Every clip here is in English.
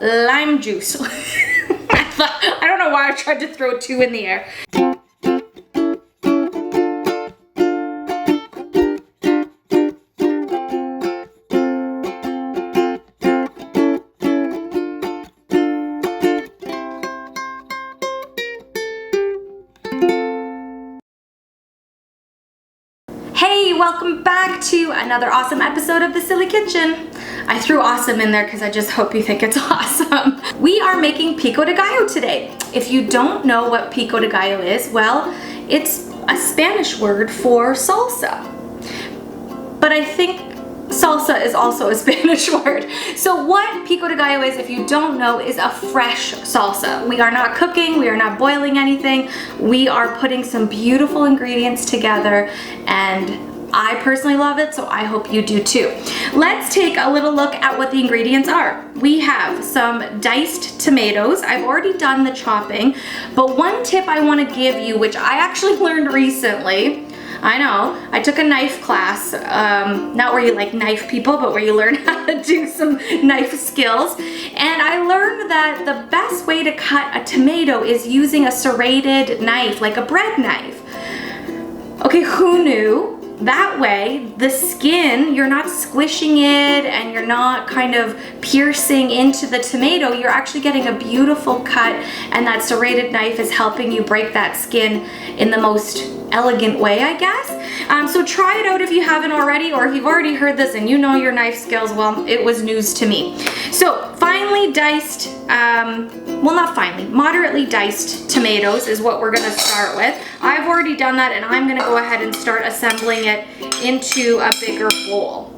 lime juice. I don't know why I tried to throw 2 in the air. Hey, welcome back to another awesome episode of The Silly Kitchen. I threw awesome in there because I just hope you think it's awesome. We are making Pico De Gallo today. If you don't know what Pico De Gallo is, well, it's a Spanish word for salsa. But I think salsa is also a Spanish word. So what Pico De Gallo is, if you don't know, is a fresh salsa. We are not cooking, we are not boiling anything. We are putting some beautiful ingredients together, and I personally love it, so I hope you do too. Let's take a little look at what the ingredients are. We have some diced tomatoes. I've already done the chopping, but one tip I want to give you, which I actually learned recently. I know, I took a knife class, not where you like knife people, but where you learn how to do some knife skills. And I learned that the best way to cut a tomato is using a serrated knife, like a bread knife. Okay, who knew? That way, the skin, you're not squishing it and you're not kind of piercing into the tomato. You're actually getting a beautiful cut, and that serrated knife is helping you break that skin in the most elegant way, I guess. So try it out if you haven't already, or if you've already heard this and you know your knife skills, well, it was news to me. So finely diced, well, not finely, moderately diced tomatoes is what we're gonna start with. I've already done that, and I'm gonna go ahead and start assembling it into a bigger bowl.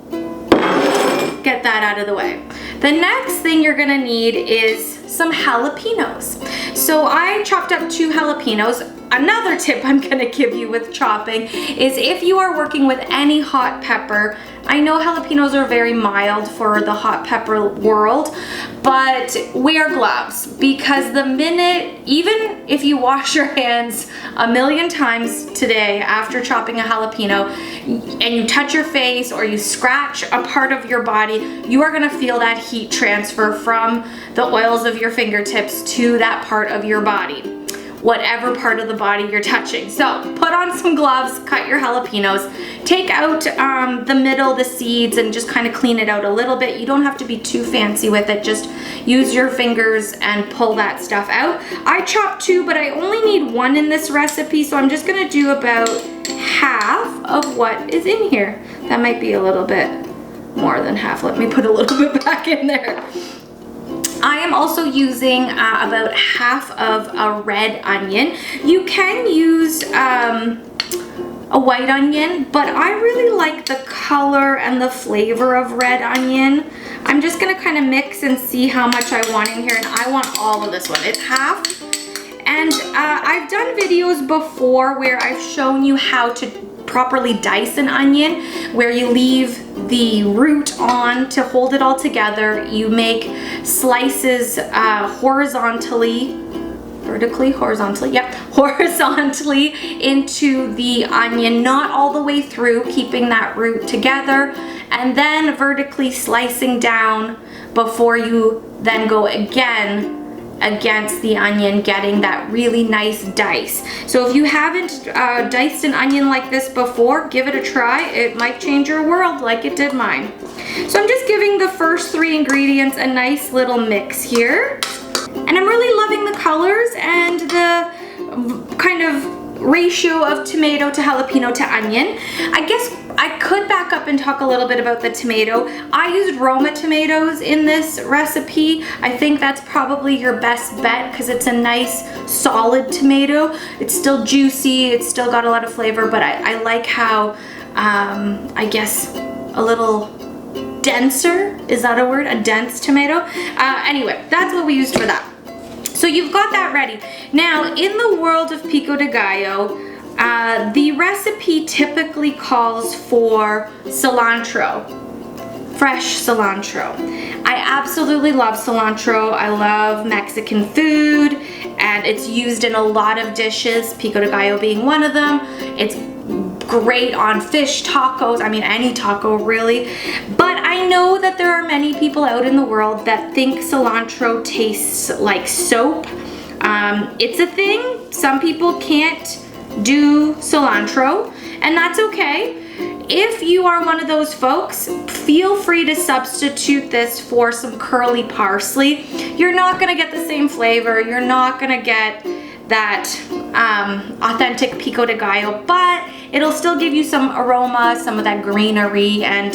Get that out of the way. The next thing you're gonna need is some jalapenos. So I chopped up 2 jalapenos. Another tip I'm gonna give you with chopping is if you are working with any hot pepper, I know jalapenos are very mild for the hot pepper world, but wear gloves, because the minute, even if you wash your hands a million times today after chopping a jalapeno and you touch your face or you scratch a part of your body, you are gonna feel that heat transfer from the oils of your fingertips to that part of your body, whatever part of the body you're touching. So put on some gloves, cut your jalapenos, take out the middle, the seeds, and just kind of clean it out a little bit. You don't have to be too fancy with it. Just use your fingers and pull that stuff out. I chopped 2, but I only need 1 in this recipe, so I'm just gonna do about half of what is in here. That might be a little bit more than half. Let me put a little bit back in there. I am also using about half of a red onion. You can use a white onion, but I really like the color and the flavor of red onion. I'm just gonna kind of mix and see how much I want in here, and I want all of this one. It's half. And I've done videos before where I've shown you how to properly dice an onion, where you leave the root on to hold it all together. You make slices horizontally into the onion, not all the way through, keeping that root together, and then vertically slicing down before you then go again against the onion, getting that really nice dice. So if you haven't diced an onion like this before, give it a try. It might change your world like it did mine. So I'm just giving the first 3 ingredients a nice little mix here. And I'm really loving the colors and the kind of ratio of tomato to jalapeno to onion. I guess I could back up and talk a little bit about the tomato. I used Roma tomatoes in this recipe. I think that's probably your best bet because it's a nice solid tomato. It's still juicy, it's still got a lot of flavor, but I like how, I guess, a little denser, is that a word? A dense tomato? Anyway, that's what we used for that. So you've got that ready. Now, in the world of Pico De Gallo, the recipe typically calls for cilantro, fresh cilantro. I absolutely love cilantro. I love Mexican food, and it's used in a lot of dishes, Pico De Gallo being one of them. It's great on fish tacos, I mean any taco really, but I I know that there are many people out in the world that think cilantro tastes like soap. It's a thing. Some people can't do cilantro, and that's okay. If you are one of those folks, feel free to substitute this for some curly parsley. You're not gonna get the same flavor. You're not gonna get that authentic Pico de Gallo, but it'll still give you some aroma, some of that greenery, and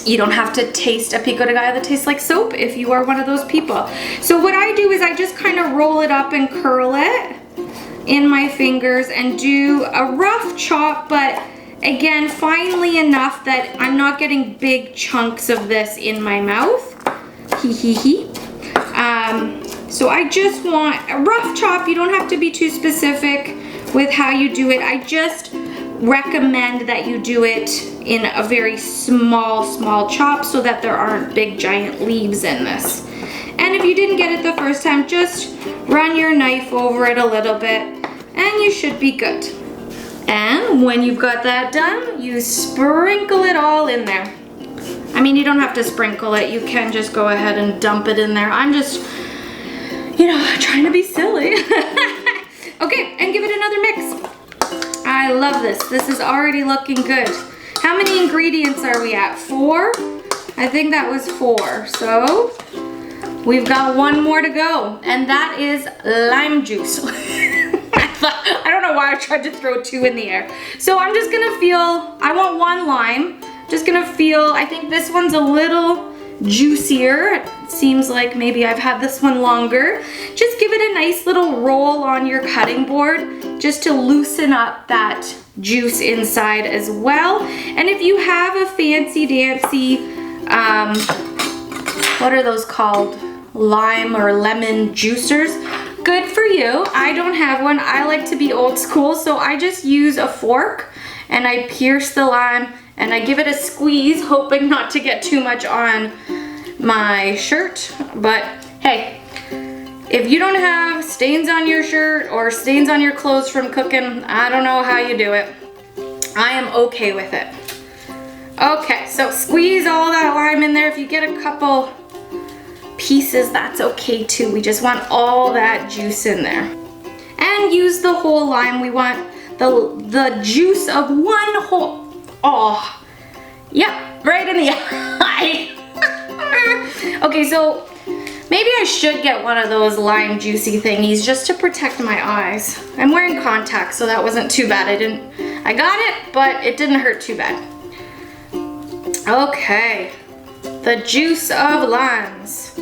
you don't have to taste a Pico de Gallo that tastes like soap if you are one of those people. So what I do is I just kind of roll it up and curl it in my fingers and do a rough chop, but again, finely enough that I'm not getting big chunks of this in my mouth. So I just want a rough chop. You don't have to be too specific with how you do it. I just recommend that you do it in a very small chop so that there aren't big giant leaves in this. And if you didn't get it the first time, just run your knife over it a little bit and you should be good. And when you've got that done, you sprinkle it all in there. I mean, you don't have to sprinkle it. You can just go ahead and dump it in there. I'm just, you know, trying to be silly. Okay, and give it another mix. I love this. This is already looking good. How many ingredients are we at? 4? I think that was 4. So we've got 1 more to go, and that is lime juice. I don't know why I tried to throw 2 in the air. So I'm just gonna feel, I want 1 lime. Just gonna feel, I think this one's a little juicier. It seems like maybe I've had this one longer. Just give it a nice little roll on your cutting board just to loosen up that juice inside as well. And if you have a fancy dancy, what are those called? Lime or lemon juicers. Good for you. I don't have one. I like to be old school, so I just use a fork and I pierce the lime and I give it a squeeze, hoping not to get too much on my shirt. But hey, if you don't have stains on your shirt or stains on your clothes from cooking, I don't know how you do it. I am okay with it. Okay, so squeeze all that lime in there. If you get a couple pieces, that's okay too. We just want all that juice in there. And use the whole lime. We want the juice of 1 whole, oh, yep, right in the eye. Okay, so maybe I should get one of those lime juicy thingies just to protect my eyes. I'm wearing contacts, so that wasn't too bad. I got it, but it didn't hurt too bad. Okay, the juice of limes.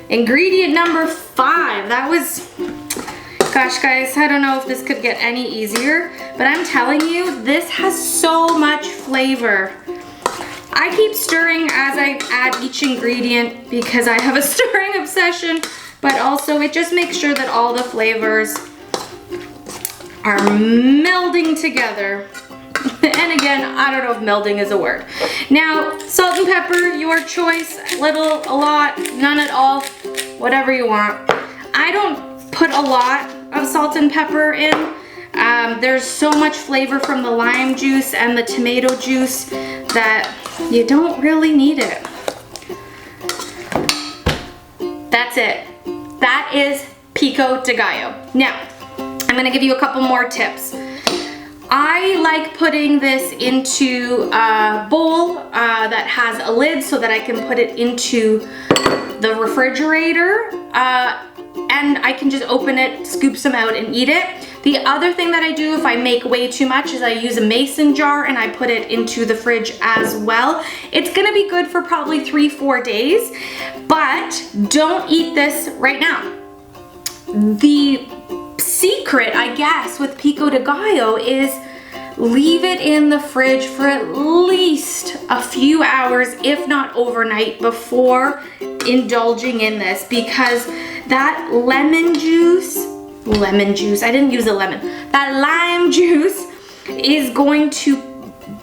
Ingredient number 5. That was, gosh guys, I don't know if this could get any easier, but I'm telling you, this has so much flavor. I keep stirring as I add each ingredient because I have a stirring obsession, but also it just makes sure that all the flavors are melding together. And again, I don't know if melding is a word. Now, salt and pepper, your choice. Little, a lot, none at all, whatever you want. I don't put a lot of salt and pepper in. There's so much flavor from the lime juice and the tomato juice that you don't really need it. That's it. That is Pico de Gallo. Now, I'm gonna give you a couple more tips. I like putting this into a bowl that has a lid so that I can put it into the refrigerator and I can just open it, scoop some out and eat it. The other thing that I do if I make way too much is I use a mason jar and I put it into the fridge as well. It's gonna be good for probably 3-4 days, but don't eat this right now. The secret, I guess, with Pico de Gallo is leave it in the fridge for at least a few hours, if not overnight, before indulging in this, because that lemon juice, I didn't use a lemon, that lime juice is going to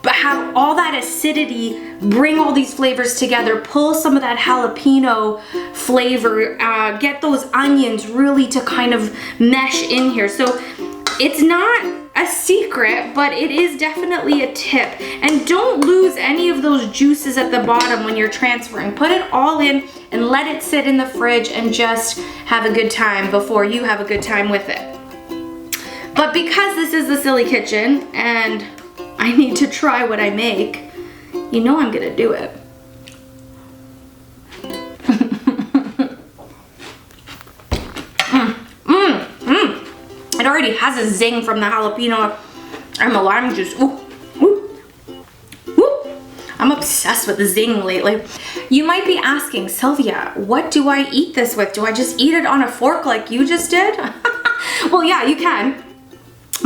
have all that acidity, bring all these flavors together, pull some of that jalapeno flavor, get those onions really to kind of mesh in here. So it's not a secret, but it is definitely a tip. And don't lose any of those juices at the bottom when you're transferring. Put it all in and let it sit in the fridge and just have a good time before you have a good time with it. But because this is the Silly Kitchen and I need to try what I make, you know I'm gonna do it. It already has a zing from the jalapeno and the lime juice. Ooh, ooh, ooh. I'm obsessed with the zing lately. You might be asking, Sylvia, what do I eat this with? Do I just eat it on a fork like you just did? Well, yeah, you can.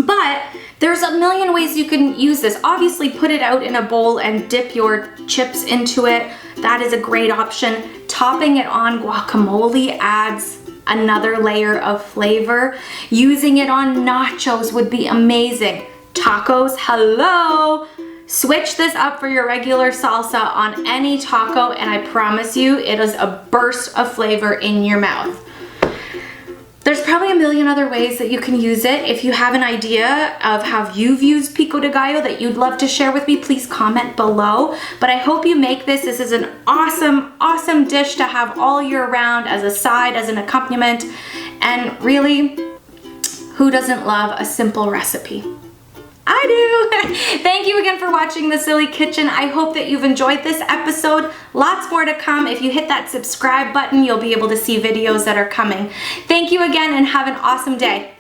But there's a million ways you can use this. Obviously, put it out in a bowl and dip your chips into it. That is a great option. Topping it on guacamole adds another layer of flavor. Using it on nachos would be amazing. Tacos, hello! Switch this up for your regular salsa on any taco, and I promise you, it is a burst of flavor in your mouth. There's probably a million other ways that you can use it. If you have an idea of how you've used Pico de Gallo that you'd love to share with me, please comment below. But I hope you make this. This is an awesome, awesome dish to have all year round as a side, as an accompaniment. And really, who doesn't love a simple recipe? I do. Thank you again for watching The Silly Kitchen. I hope that you've enjoyed this episode. Lots more to come. If you hit that subscribe button, you'll be able to see videos that are coming. Thank you again and have an awesome day.